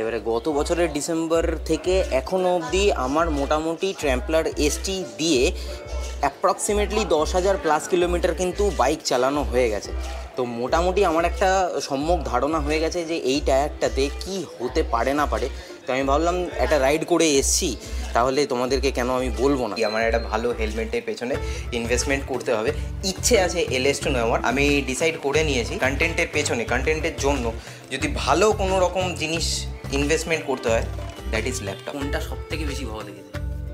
এবারে গত বছরের ডিসেম্বর থেকে এখনও অবধি আমার মোটামুটি ট্র্যাম্পলার এসটি দিয়ে অ্যাপ্রক্সিমেটলি 10,000 প্লাস কিলোমিটার কিন্তু বাইক চালানো হয়ে গেছে। তো মোটামুটি আমার একটা সম্যক ধারণা হয়ে গেছে যে এই টায়ারটাতে কি হতে পারে না পারে। তো আমি ভাবলাম একটা রাইড করে এসছি, তাহলে তোমাদেরকে কেন আমি বলবো না। আমার একটা ভালো হেলমেটের পেছনে ইনভেস্টমেন্ট করতে হবে, ইচ্ছে আছে LS2 নেওয়ার। আমি ডিসাইড করে নিয়েছি কন্টেন্টের পেছনে, কন্টেন্টের জন্য যদি ভালো কোনো রকম জিনিস ইনভেস্টমেন্ট করতে হয়, দ্যাট ইজ ল্যাপটপ। কোনটা সব থেকে বেশি ভালো লেগেছে?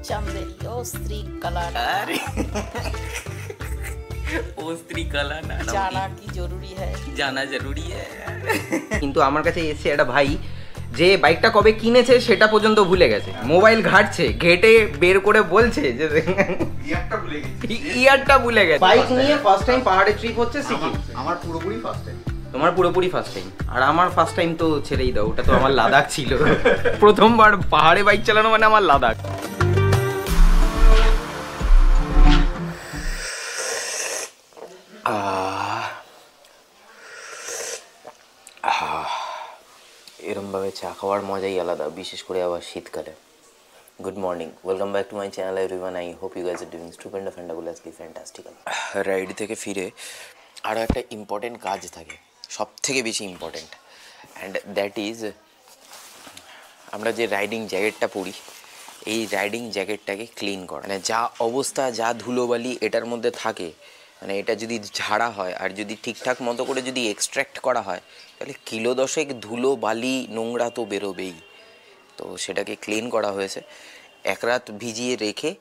चंदेरी स्त्री कलर अरे ও স্ত্রী কালা না, जाना की जरूरी है, জানা জরুরি কিন্তু আমার কাছে এসে একটা ভাই যে বাইকটা কবে কিনেছে সেটা পর্যন্ত ভুলে গেছে, মোবাইল ঘাটছে, ঘেটে বের করে বলছে যে ইয়ারটা ভুলে গেছে। বাইক নিয়ে ফার্স্ট টাইম পাহাড়ে ট্রিপ হচ্ছে সিকিম। আমার পুরোপুরি ফার্স্ট টাইম। তোমার পুরোপুরি ফার্স্ট টাইম, আর আমার ফার্স্ট টাইম তো ছেড়েই দাও, ওটা তো আমার লাদাখ ছিল। প্রথমবার পাহাড়ে বাইক চালানো মানে আমার লাদাখ। এরমভাবে চা খাওয়ার মজাই আলাদা, বিশেষ করে আবার শীতকালে। Good morning, welcome back to my channel everyone. I hope you guys are doing stupendous fantabulously fantastical. Ride থেকে ফিরে আরও একটা ইম্পর্টেন্ট কাজ থাকে, সব থেকে বেশি ইম্পর্টেন্ট, অ্যান্ড দ্যাট ইজ আমরা যে রাইডিং জ্যাকেটটা পরি, এই রাইডিং জ্যাকেটটাকে ক্লিন করা। মানে যা অবস্থা, যা ধুলোবালি এটার মধ্যে থাকে, মানে এটা যদি ঝাড়া হয় আর যদি ঠিকঠাক মতো করে যদি এক্সট্র্যাক্ট করা হয়, তাহলে কিলো 10 ধুলো বালি নোংরা তো বেরোবেই। তো সেটাকে ক্লিন করা হয়েছে, এক রাত ভিজিয়ে রেখে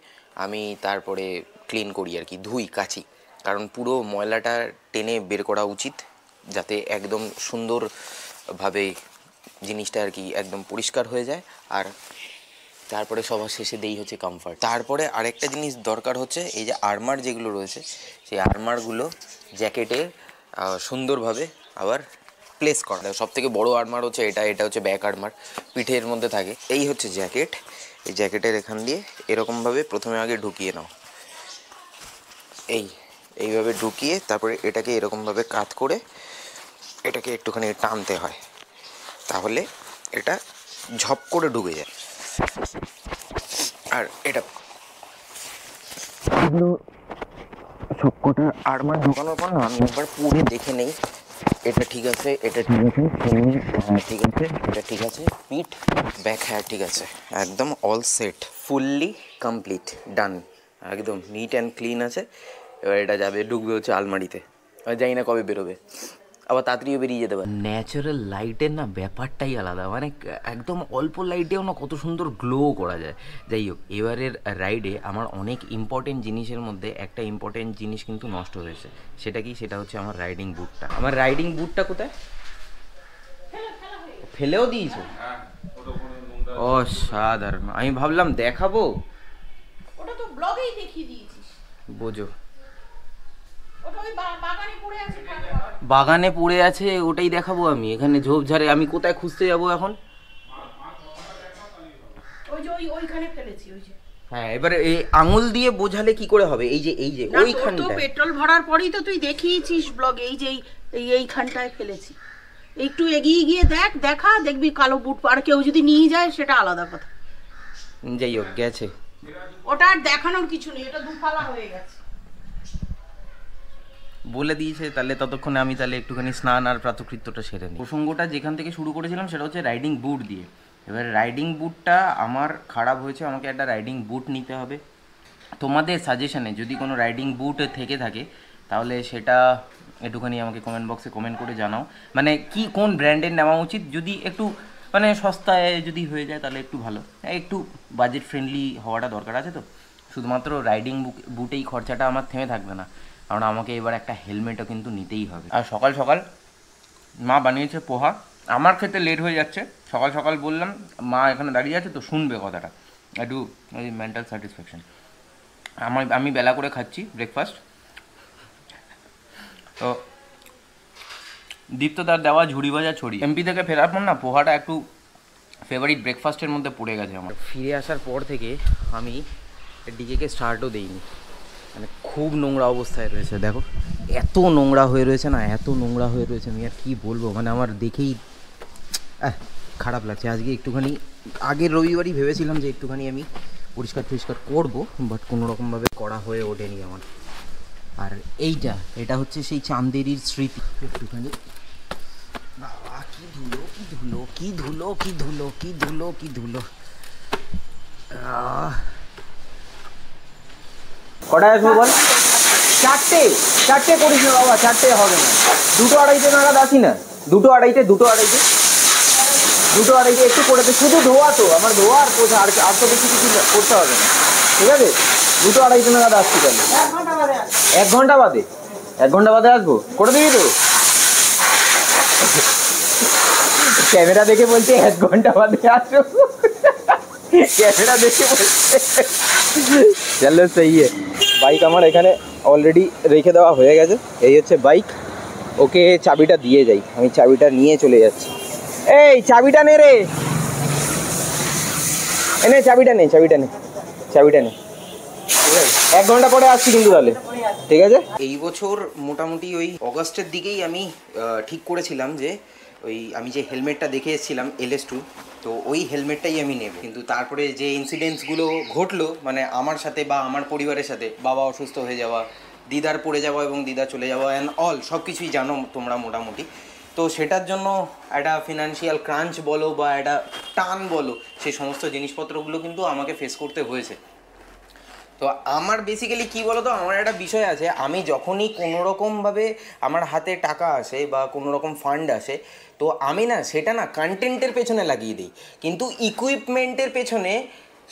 আমি তারপরে ক্লিন করি আর কি, ধুই কাচি, কারণ পুরো ময়লাটা টেনে বের করা উচিত, যাতে একদম সুন্দরভাবে জিনিসটা আর কি একদম পরিষ্কার হয়ে যায়। আর তারপরে সবার শেষে দেই হচ্ছে কমফর্ট। তারপরে আরেকটা জিনিস দরকার হচ্ছে, এই যে আর্মার যেগুলো রয়েছে, সেই আর্মারগুলো জ্যাকেটে সুন্দরভাবে আবার প্লেস করা। সব থেকে বড়ো আর্মার হচ্ছে এটা হচ্ছে ব্যাক আর্মার, পিঠের মধ্যে থাকে। এই হচ্ছে জ্যাকেট, এই জ্যাকেটের এখান দিয়ে এরকমভাবে প্রথমে আগে ঢুকিয়ে নাও, এইভাবে ঢুকিয়ে তারপরে এটাকে এরকমভাবে কাত করে এটাকে একটুখানি টানতে হয়, তাহলে এটা ঝপ করে ঢুকে যায়। আর এটা এগুলো সবকটা আর্মার ঢোকানোর পর না আমি একবার পুরো দেখে নেই, এটা ঠিক আছে, এটা ঠিক আছে, হ্যাঁ ঠিক আছে, এটা ঠিক আছে, পিঠ ব্যাক হ্যাঁ ঠিক আছে, একদম অল সেট, ফুললি কমপ্লিট, ডান, একদম নিট অ্যান্ড ক্লিন আছে। এবার এটা যাবে, ঢুকবে হচ্ছে আলমারিতে, জানি না কবে বেরোবে, আবার তাড়াতাড়িও বেরিয়ে যেতে পারে। ন্যাচারাল লাইটের না ব্যাপারটাই আলাদা, মানে একদম অল্প লাইটেও না কত সুন্দর গ্লো করা যায়। যাই হোক, এবারের রাইডে আমার অনেক ইম্পর্টেন্ট জিনিসের মধ্যে একটা ইম্পর্টেন্ট জিনিস কিন্তু নষ্ট হয়েছে। সেটা কি? সেটা হচ্ছে আমার রাইডিং বুটটা। আমার রাইডিং বুটটা কোথায়? ফেলেও দিয়েছো? অসাধারণ। আমি ভাবলাম দেখাবো, ওটা তো ব্লগেই দেখিয়ে দিয়েছিস। বোঝো, ওটা ওই বাগানে পড়ে আছে, বাগানে পড়ে আছে, ওটাই দেখাবো আমি। এখানে ঝোপঝাড়ে আমি কোথায় খুঁজতে যাবো এখন? ওই যে ওইখানে ফেলেছি, ওই যে। হ্যাঁ, এবারে এই আঙুল দিয়ে বোঝালে কি করে হবে? এই যে ওইখানটা, তো পেট্রোল ভরার পরেই তো তুই দেখিয়েছিস ব্লগে, এই যে এইখানটায় ফেলেছি। একটু এগিয়ে গিয়ে দেখা দেখবি কালো বুট, আর কেউ যদি নিয়ে যায় সেটা আলাদা কথা। যাই হোক, গেছে, ওটা আর দেখানোর কিছু নেই, এটা দুফালা হয়ে গেছে। বলে দিয়েছে, তাহলে ততক্ষণে আমি তাহলে একটুখানি স্নান আর প্রাতকৃত্যটা সেরে নিই। প্রসঙ্গটা যেখান থেকে শুরু করেছিলাম সেটা হচ্ছে রাইডিং বুট দিয়ে। এবার রাইডিং বুটটা আমার খারাপ হয়েছে, আমাকে একটা রাইডিং বুট নিতে হবে। তোমাদের সাজেশনে যদি কোনো রাইডিং বুট থেকে থাকে তাহলে সেটা একটুখানি আমাকে কমেন্ট বক্সে কমেন্ট করে জানাও, মানে কি কোন ব্র্যান্ডের নেওয়া উচিত। যদি একটু মানে সস্তায় যদি হয়ে যায় তাহলে একটু ভালো, একটু বাজেট ফ্রেন্ডলি হওয়াটা দরকার আছে। তো শুধুমাত্র রাইডিং বুটেই খরচাটা আমার থেমে থাকবে না, কারণ আমাকে এবার একটা হেলমেটও কিন্তু নিতেই হবে। আর সকাল সকাল মা বানিয়েছে পোহা, আমার খেতে লেট হয়ে যাচ্ছে। সকাল সকাল বললাম, মা এখানে দাঁড়িয়ে আছে তো শুনবে কথাটা, একটু ওই মেন্টাল স্যাটিসফ্যাকশন। আমি বেলা করে খাচ্ছি ব্রেকফাস্ট। তো দীপ্ত তার দেওয়া ঝুড়ি ভাজা ছড়ি, এমপি থেকে ফেরার পর না পোহাটা একটু ফেভারিট ব্রেকফাস্টের মধ্যে পড়ে গেছে আমার। ফিরে আসার পর থেকে আমি ডিজেকে স্টার্টও দিইনি, মানে খুব নোংরা অবস্থায় রয়েছে। দেখো এত নোংরা হয়ে রয়েছে না, এত নোংরা হয়ে রয়েছে, আমি আর কী বলবো, মানে আমার দেখেই খারাপ লাগছে আজকে একটুখানি। আগের রবিবারই ভেবেছিলাম যে একটুখানি আমি পরিষ্কার করবো, বাট কোনোরকমভাবে করা হয়ে ওঠেনি আমার। আর এটা হচ্ছে সেই চান্দেরির স্মৃতি। একটুখানি বাবা, কি ধুলো কি ধুলো কি ধুলো কি ধুলো কি ধুলো কি ধুলো। কটায় আসবো বল? 4টে করিস না বাবা, 4টে হবে না, 2-2:30 নাগাদ আসি না। 2-2:30 একটু করে দে, শুধু ধোয়া তো, আমার ধোয়া আর পোছা, আর তো বেশি কিছু করতে হবে না, ঠিক আছে? 2-2:30 নাগাদ আসছি তাহলে। 1 ঘন্টা বাদে? 1 ঘন্টা বাদে আসবো, করে দিবি তো? ক্যামেরা দেখে বলছে 1 ঘন্টা বাদে আসো, ক্যামেরা দেখে বলছে। চলো সেই বাইক আমার এখানে অলরেডি রেখে দেওয়া হয়ে গেছে। এই হচ্ছে বাইক, ওকে চাবিটা দিয়ে যাই, আমি চাবিটা নিয়ে চলে যাচ্ছি। এই চাবিটা নে রে, এনে চাবিটা নে, চাবিটা নে। 1 ঘন্টা পরে আসছি কিন্তু তাহলে, ঠিক আছে? এই বছর মোটামুটি ওই অগাস্টের দিকেই আমি ঠিক করেছিলাম যে ওই আমি যে হেলমেটটা দেখে এসেছিলাম LS2, তো ওই হেলমেটটাই আমি নেব। কিন্তু তারপরে যে ইনসিডেন্টসগুলো ঘটলো মানে আমার সাথে বা আমার পরিবারের সাথে, বাবা অসুস্থ হয়ে যাওয়া, দিদার পড়ে যাওয়া এবং দিদা চলে যাওয়া অ্যান্ড অল সব কিছুই জানো তোমরা মোটামুটি। তো সেটার জন্য একটা ফিনান্সিয়াল ক্রাঞ্চ বলো বা একটা টান বলো, সেই সমস্ত জিনিসপত্রগুলো কিন্তু আমাকে ফেস করতে হয়েছে। তো আমার বেসিক্যালি কী বলো তো, আমার একটা বিষয় আছে, আমি যখনই কোনোরকমভাবে আমার হাতে টাকা আসে বা কোনোরকম ফান্ড আসে, তো আমি না সেটা না কন্টেন্টের পেছনে লাগিয়ে দিই, কিন্তু ইকুইপমেন্টের পেছনে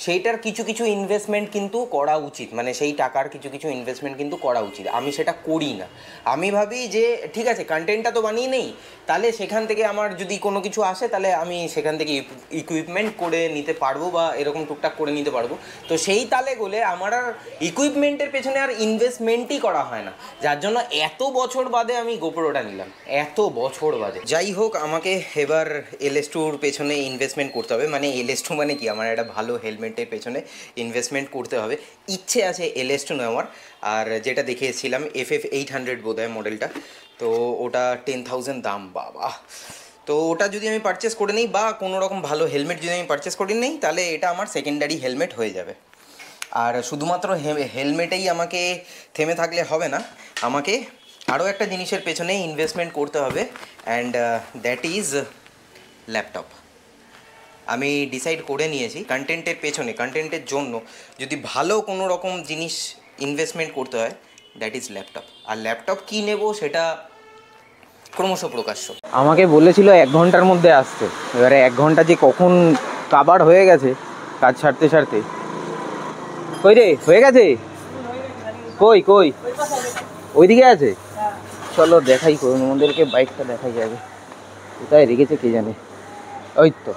সেইটার কিছু কিছু ইনভেস্টমেন্ট কিন্তু করা উচিত, মানে সেই টাকার কিছু কিছু ইনভেস্টমেন্ট কিন্তু করা উচিত। আমি সেটা করি না। আমি ভাবি যে ঠিক আছে কন্টেন্টটা তো বানিয়ে নেই, তাহলে সেখান থেকে আমার যদি কোনো কিছু আসে তাহলে আমি সেখান থেকে ইকুইপমেন্ট করে নিতে পারবো বা এরকম টুকটাক করে নিতে পারবো। তো সেই তালে গোলে আমার আর ইকুইপমেন্টের পেছনে আর ইনভেস্টমেন্টই করা হয় না, যার জন্য এত বছর বাদে আমি গোপ্রোটা নিলাম, এত বছর বাদে। যাই হোক, আমাকে এবার LS2-র পেছনে ইনভেস্টমেন্ট করতে হবে, মানে LS2 মানে কি, আমার একটা ভালো হেলমেটের পেছনে ইনভেস্টমেন্ট করতে হবে। ইচ্ছে আছে LS2 নেওয়ার, আর যেটা দেখে এসেছিলাম FF800 বোধহয় মডেলটা, তো ওটা 10,000 দাম বাবা। তো ওটা যদি আমি পারচেস করে নিই বা কোনো রকম ভালো হেলমেট যদি আমি পারচেস করে নিই, তাহলে এটা আমার সেকেন্ডারি হেলমেট হয়ে যাবে। আর শুধুমাত্র হেলমেটেই আমাকে থেমে থাকলে হবে না, আমাকে আরও একটা জিনিসের পেছনে ইনভেস্টমেন্ট করতে হবে, অ্যান্ড দ্যাট ইজ ল্যাপটপ। আমি ডিসাইড করে নিয়েছি কন্টেন্টের পেছনে, কন্টেন্টের জন্য যদি ভালো কোনো রকম জিনিস ইনভেস্টমেন্ট করতে হয়, দ্যাট ইজ ল্যাপটপ। আর ল্যাপটপ কী নেব সেটা ক্রমশ প্রকাশ্য। আমাকে বলেছিল 1 ঘন্টার মধ্যে আসতে, এবারে 1 ঘন্টা যে কখন কাবার হয়ে গেছে কাজ ছাড়তে ছাড়তে। কই রে, হয়ে গেছে? কই কই ওইদিকে আছে? চলো দেখাই, আমাদেরকে বাইকটা দেখাই যাবে, কোথায় রেখেছে কে জানে। ওই তো,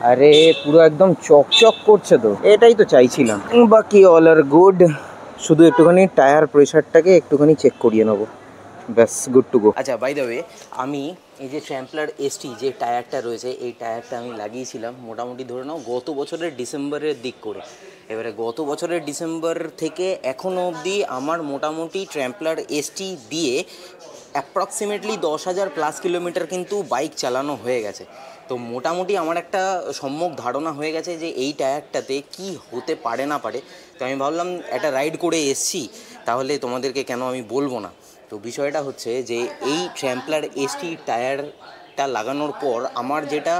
আরে পুরো একদম চকচক করছে, তো এটাই তো চাইছিলাম। বাকি অল আর গুড, শুধু একটুখানি টায়ার প্রেশারটাকে একটুখানি চেক করিয়ে নেবো, ব্যাস গুড টু গো। আচ্ছা, বাই দ্য ওয়ে, আমি এই যে ট্র্যাম্পলার ST যে টায়ারটা রয়েছে, এই টায়ারটা আমি লাগিয়েছিলাম মোটামুটি ধরে নাও গত বছরের ডিসেম্বরের দিক করে। এবারে গত বছরের ডিসেম্বর থেকে এখনও অবধি আমার মোটামুটি ট্র্যাম্পলার ST দিয়ে অ্যাপ্রক্সিমেটলি 10,000+ কিলোমিটার কিন্তু বাইক চালানো হয়ে গেছে। তো মোটামুটি আমার একটা সম্যক ধারণা হয়ে গেছে যে এই টায়ারটাতে কি হতে পারে না পারে। তো আমি ভাবলাম একটা রাইড করে এসছি, তাহলে তোমাদেরকে কেন আমি বলবো না। তো বিষয়টা হচ্ছে যে এই ট্র্যাম্পলার ST টায়ারটা লাগানোর পর আমার যেটা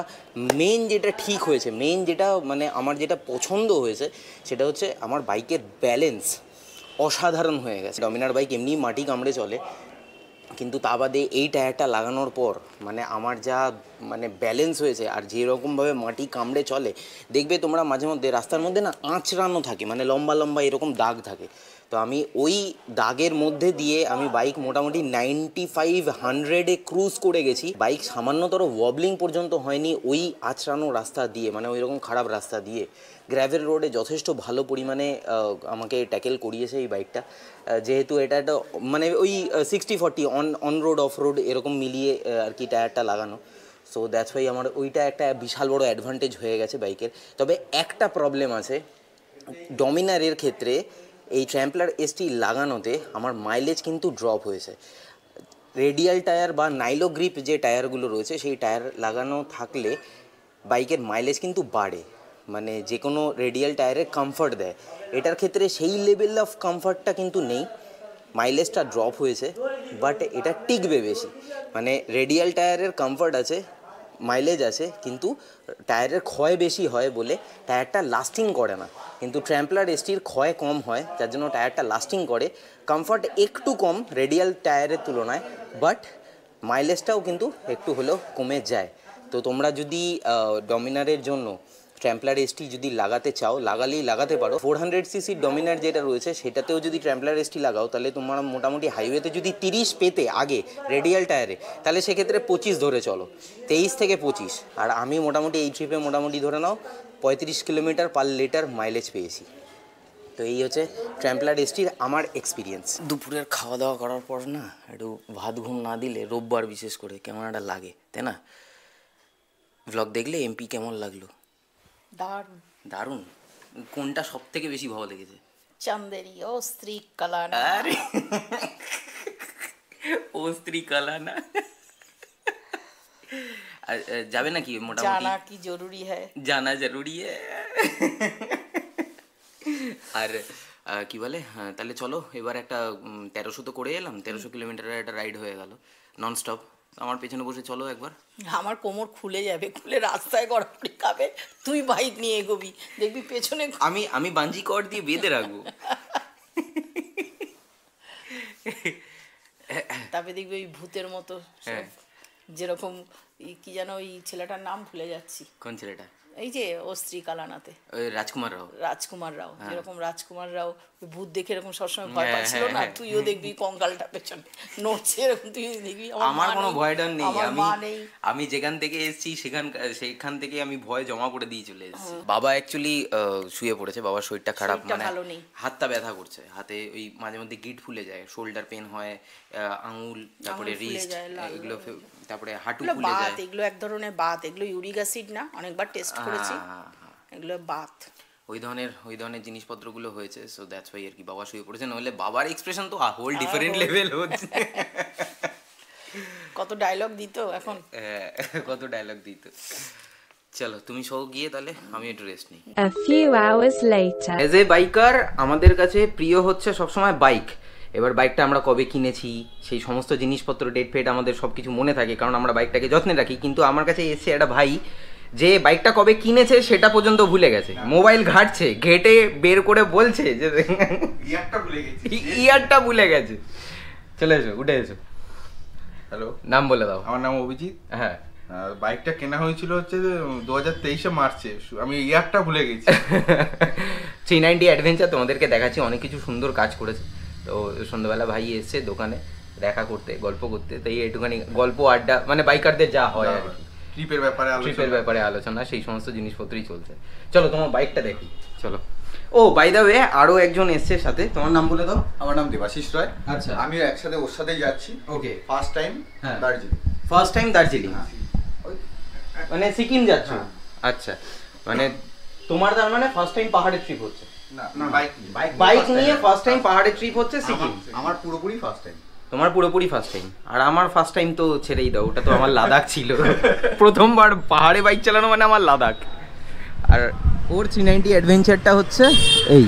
যেটা ঠিক হয়েছে, যেটা মানে আমার যেটা পছন্দ হয়েছে, সেটা হচ্ছে আমার বাইকের ব্যালেন্স অসাধারণ হয়ে গেছে। ডমিনার বাইক এমনি মাটি কামড়ে চলে, কিন্তু তা বাদে এই টায়ারটা লাগানোর পর মানে আমার যা মানে ব্যালেন্স হয়েছে, আর যেরকমভাবে মাটি কামড়ে চলে, দেখবে তোমরা মাঝে মধ্যে রাস্তার মধ্যে না আঁচড়ানো থাকে, মানে লম্বা লম্বা এরকম দাগ থাকে। তো আমি ওই দাগের মধ্যে দিয়ে আমি বাইক মোটামুটি 95-100-এ ক্রুজ করে গেছি। বাইক সামান্যতর ওয়াবলিং পর্যন্ত হয়নি ওই আঁচড়ানো রাস্তা দিয়ে, মানে ওই রকম খারাপ রাস্তা দিয়ে। গ্র্যাভেল রোডে যথেষ্ট ভালো পরিমাণে আমাকে ট্যাকেল করিয়েছে এই বাইকটা, যেহেতু এটা একটা মানে ওই 60-40 অন রোড অফ রোড এরকম মিলিয়ে আর কি টায়ারটা লাগানো। সো দ্যাটস ওয়াই আমার ওইটা একটা বিশাল বড় অ্যাডভান্টেজ হয়ে গেছে বাইকের। তবে একটা প্রবলেম আছে ডমিনারের ক্ষেত্রে, এই ট্র্যাম্পলার ST লাগানোতে আমার মাইলেজ কিন্তু ড্রপ হয়েছে। রেডিয়াল টায়ার বা নাইলো গ্রিপ যে টায়ারগুলো রয়েছে সেই টায়ার লাগানো থাকলে বাইকের মাইলেজ কিন্তু বাড়ে, মানে যে কোনো রেডিয়াল টায়ারে কমফর্ট দেয়। এটার ক্ষেত্রে সেই লেভেল অফ কমফর্টটা কিন্তু নেই, মাইলেজটা ড্রপ হয়েছে, বাট এটা টিকবে বেশি। মানে রেডিয়াল টায়ারের কমফর্ট আছে, মাইলেজ আছে, কিন্তু টায়ারের ক্ষয় বেশি হয় বলে টায়ারটা লাস্টিং করে না। কিন্তু ট্র্যাম্পলার এসটির ক্ষয় কম হয়, যার জন্য টায়ারটা লাস্টিং করে। কমফর্ট একটু কম রেডিয়াল টায়ারের তুলনায়, বাট মাইলেজটাও কিন্তু একটু হলেও কমে যায়। তো তোমরা যদি ডমিনারের জন্য ট্র্যাম্পলার এসটি যদি লাগাতে চাও, লাগালেই লাগাতে পারো। 400cc ডমিনার যেটা রয়েছে সেটাতেও যদি ট্র্যাম্পলার এসটি লাগাও, তাহলে তোমরা মোটামুটি হাইওয়েতে যদি 30 পেতে আগে রেডিয়াল টায়ারে, তাহলে সেক্ষেত্রে 25 ধরে চলো, 23 থেকে 25। আর আমি মোটামুটি এই ট্রিপে মোটামুটি ধরে নাও 35 কিলোমিটার পার লিটার মাইলেজ পেয়েছি। তো এই হচ্ছে ট্র্যাম্পলার এসটির আমার এক্সপিরিয়েন্স। দুপুরের খাওয়া দাওয়া করার পর না একটু ভাত ঘুম না দিলে, রোববার বিশেষ করে, কেমন একটা লাগে, তাই না? ব্লগ দেখলে এমপি কেমন লাগলো? দারুণ দারুণ। কোনটা সব থেকে বেশি ভালো লেগেছে? চান্দেরি ও স্ত্রী কালানা। আরে ও স্ত্রী কালানা। আর যাবে নাকি মোটামুটি? জানা কি জরুরি হ্যায়, জানা জরুরি হ্যায়। আর কি বলে, হ্যাঁ তাহলে চলো এবার একটা 1300 তো করে এলাম, 1300 কিলোমিটারের একটা রাইড হয়ে গেল নন স্টপ। আমার পেছনে বসে চলো একবার। আমার কোমর খুলে যাবে, খুলে রাস্তায় গড়াগড়ি খাবে, তুই বাইক নিয়ে এগোবি, দেখবি পেছনে আমি বাঞ্জি কর্ড দিয়ে বেঁধে রাখবো। তারপরে দেখবি ওই ভূতের মতো সব, যেরকম কি যেন ওই ছেলেটার নাম ভুলে যাচ্ছি। কোন ছেলেটা? এই যে ও স্ত্রী কালানাতে রাজকুমার রাও। রাজকুমার রাও, যেরকম রাজকুমার রাও ওই ভূত দেখে এরকম সবসময় ভয় পাচ্ছিল না, তুইও দেখবি কঙ্কালটা পেছনে নড়ছে এরকম, তুই দেখবি। আমার কোনো ভয় ডর নেই, নেই, আমি যেখান থেকে এসেছি সেখান থেকে আমি ভয় জমা করে দিয়ে চলে এসেছি। বাবা অ্যাকচুয়ালি শুয়ে পড়েছে, বাবার শরীরটা খারাপ, মানে হাতটা ব্যথা করছে, হাতে ওই মাঝে মধ্যে গিট ফুলে যায়, শোল্ডার পেন হয়, আঙুল, তারপরে রিস্ট, এগুলো, তারপরে হাঁটু ফুলে যায়। এগুলো এক ধরনের বাত, এগুলো ইউরিক অ্যাসিড না, অনেকবার টেস্ট করেছি, এগুলো বাত, ওই ধরনের জিনিসপত্রগুলো হয়েছে। সো দ্যাটস ওয়াই আর কি বাবা শুয়ে পড়েছে, নাহলে বাবার এক্সপ্রেশন তো হোল ডিফারেন্ট লেভেল হচ্ছে। কত ডায়লগ দিত এখন, কত ডায়লগ দিত। চলো তুমি সব গিয়ে, তাহলে আমি একটু রেস্ট নিই। A few hours later. As a biker আমাদের কাছে প্রিয় হচ্ছে সবসময় বাইক। এবার বাইকটা আমরা কবে কিনেছি সেই সমস্ত জিনিসপত্র, ডেট ফেট, আমাদের সব কিছু মনে থাকে, কারণ আমরা বাইকটাকে যত্নে রাখি। কিন্তু আমার কাছে এসে একটা ভাই, যে বাইকটা কবে কিনেছে সেটা পর্যন্ত ভুলে গেছে, মোবাইল ঘাটছে, ঘেটে বের করে বলছে যে ইয়ারটা ভুলে গেছে। চলে এসো, উঠে এসো। হ্যালো, নাম বলে দাও। আমার নাম অভিজিৎ। হ্যাঁ, বাইকটা কেনা হয়েছিল হচ্ছে 2023 মার্চে, আমি ইয়ারটা ভুলে গেছি। 390 অ্যাডভেঞ্চার তোমাদেরকে দেখাচ্ছি, অনেক কিছু সুন্দর কাজ করেছে। তো সন্ধ্যাবেলা ভাই এসছে দোকানে দেখা করতে, গল্প করতে, তাই একটুখানি গল্প আড্ডা, মানে বাইকারদের যা হয় আর কি, ট্রিপের ব্যাপারে আলোচনা, সেই সমস্ত জিনিসপত্রই চলছে। চলো তোমার বাইকটা দেখি, চলো। ও বাই দ্য ওয়ে, আরো একজন এসছে সাথে, তোমার নাম বলে দাও। আমার নাম দেবাশিস রয়। আচ্ছা, আমি একসাথে ওর সাথেই যাচ্ছি। Okay, first time Darjeeling. First time Darjeeling, মানে সিকিম যাচ্ছ? আচ্ছা, মানে তোমার তার মানে ফার্স্ট টাইম পাহাড়ের ট্রিপ হচ্ছে? না, বাইক নিয়ে ফার্স্ট টাইম পাহাড়ের ট্রিপ হচ্ছে সিকিম। আমার পুরোপুরি ফার্স্ট টাইম। তোমার পুরোপুরি ফার্স্ট টাইম, আর আমার ফার্স্ট টাইম তো ছেড়েই দাও, ওটা তো আমার লাদাখ ছিল। প্রথমবার পাহাড়ে বাইক চালানো মানে আমার লাদাখ। আর ওর 390 অ্যাডভেঞ্চারটা হচ্ছে এই,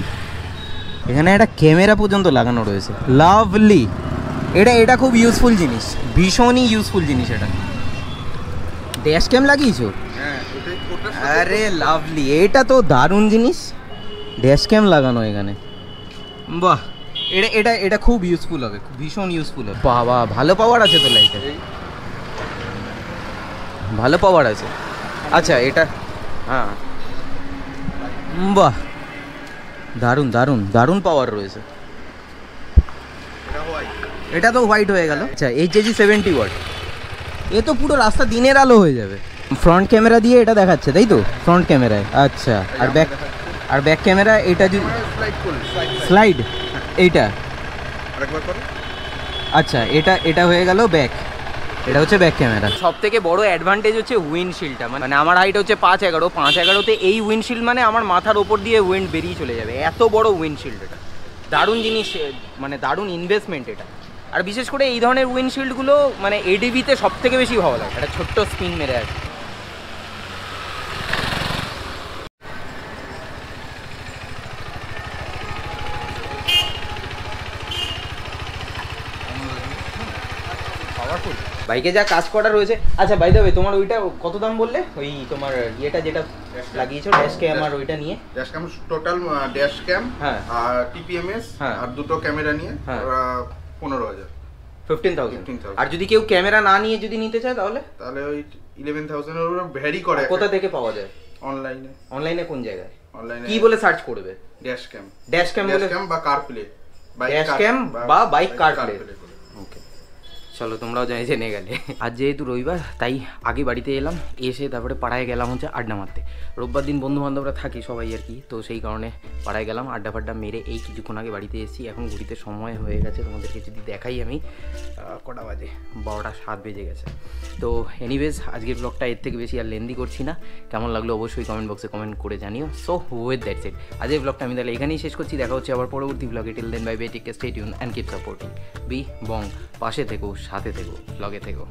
এখানে একটা ক্যামেরা পর্যন্ত লাগানো রয়েছে, লাভলি। এটা খুব ইউজফুল জিনিস, ভীষণই ইউজফুল জিনিস। এটা ড্যাশ ক্যাম লাগিয়েছো? আরে লাভলি, এটা তো দারুণ জিনিস, ড্যাশ ক্যাম লাগানো এখানে, বাহ। এটা খুব ইউজফুল হবে, ভীষণ ইউজফুল হবে। বাবা, ভালো পাওয়ার আছে তো লাইটে, ভালো পাওয়ার আছে। আচ্ছা, এটা হ্যাঁ, বাহ, দারুণ দারুণ দারুণ পাওয়ার রয়েছে। এটা তো হোয়াইট হয়ে গেল। আচ্ছা, HG 70 ওয়াট, এ তো পুরো রাস্তা দিনের আলো হয়ে যাবে। ফ্রন্ট ক্যামেরা দিয়ে এটা দেখাচ্ছে, তাই তো? ফ্রন্ট ক্যামেরায়, আচ্ছা। আর ব্যাক ক্যামেরা, এটা যদি স্লাইড, এইটা আচ্ছা, এটা হয়ে গেল ব্যাক, এটা হচ্ছে ব্যাক ক্যামেরা। সব থেকে বড় অ্যাডভান্টেজ হচ্ছে উইন্ডশিল্ডটা, মানে আমার হাইট হচ্ছে 5'11", এই উইন্ডশিল্ড মানে আমার মাথার ওপর দিয়ে উইন্ড বেরিয়ে চলে যাবে, এত বড় উইন্ডশিল্ড। এটা দারুণ জিনিস, মানে দারুণ ইনভেস্টমেন্ট এটা। আর বিশেষ করে এই ধরনের উইন্ডশিল্ডগুলো মানে এডিবিতে সব থেকে বেশি ভালো লাগে, একটা ছোট্ট স্পিন মেরে আছে। বাইকে যা কাজ করা রয়েছে। আচ্ছা বাই দ্য ওয়ে, তোমার ওইটা কত দাম বললে? ওই তোমার ইয়েটা যেটা লাগিয়েছো ড্যাশ ক্যাম আর ওইটা নিয়ে? Dash cam total dash cam হ্যাঁ আর টিপিএমএস হ্যাঁ আর দুটো ক্যামেরা নিয়ে হ্যাঁ 15,000 15,000। আর যদি কেউ ক্যামেরা না নিয়ে যদি নিতে চায় তাহলে ওই 11,000 এর উপর ভ্যারি করে। কোথা থেকে পাওয়া যায়? অনলাইনে। অনলাইনে কোন জায়গায়? অনলাইনে কি বলে সার্চ করবে? ড্যাশ ক্যাম বলে বা কার প্লে, ড্যাশ ক্যাম বা বাইক কার প্লে। ওকে, চলো তোমরাও জেনে গেলে। আজ যেহেতু রবিবার তাই আগে বাড়িতে এলাম, এসে তারপরে পাড়ায় গেলাম হচ্ছে আড্ডা মারতে। রোববার দিন বন্ধু বান্ধবরা থাকি সবাই আর কি, তো সেই কারণে পাড়ায় গেলাম, আড্ডা ফাড্ডা মেরে এই কিছুক্ষণ আগে বাড়িতে এসেছি। এখন ঘুরিতে সময় হয়ে গেছে, তোমাদেরকে যদি দেখাই আমি কটা বাজে, 12:07 বেজে গেছে। তো এনিওয়েজ আজকের ব্লগটা এর থেকে বেশি আর লেন্দি করছি না। কেমন লাগলো অবশ্যই কমেন্ট বক্সে কমেন্ট করে জানিও। সো উইথ দ্যাটস ইট, আজকের ব্লগটা আমি তাহলে এখানেই শেষ করছি। দেখা হচ্ছে আবার পরবর্তী ব্লগে। Till then bye bye, take care, stay tune and keep supporting B Bong. পাশে থেকো, সাথে থেকো, ব্লগে থেকো।